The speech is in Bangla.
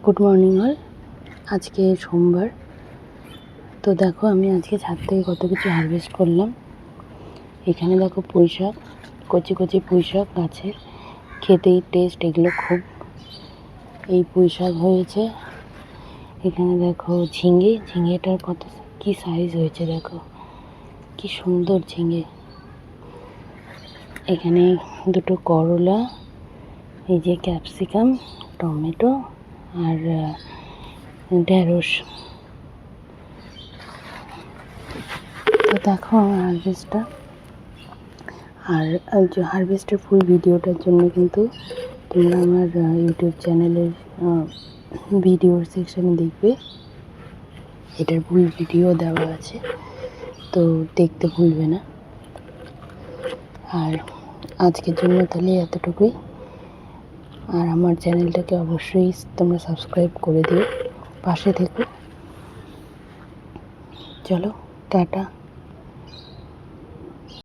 Good morning all. আজকে সোমবার। তো দেখো আমি আজকে ছাদ থেকে কত কিছু হারভেস্ট করলাম। এখানে দেখো পুঁইশাক, কচি কচি পুঁইশাক গাছের, খেতেই টেস্ট এগুলো খুব। এই পুঁইশাক হয়েছে। এখানে দেখো ঝিঙেটার কত কি সাইজ হয়েছে, দেখো কি সুন্দর ঝিঙে। এখানে দুটো করলা, এই যে ক্যাপসিকাম, টমেটো আর ঢেঁড়স। তো দেখো আমার হারভেস্টটা। আর যে হারভেস্টের ফুল ভিডিওটার জন্য কিন্তু তোমরা আমার ইউটিউব চ্যানেলের ভিডিওর সেকশানে দেখবে, এটার ফুল ভিডিও দেওয়া আছে, তো দেখতে ভুলবে না। আর আজকের জন্য তাহলে এতটুকুই। আর আমার চ্যানেলটাকে অবশ্যই তোমরা সাবস্ক্রাইব করে দিও, পাশে থেকো। চলো টাটা।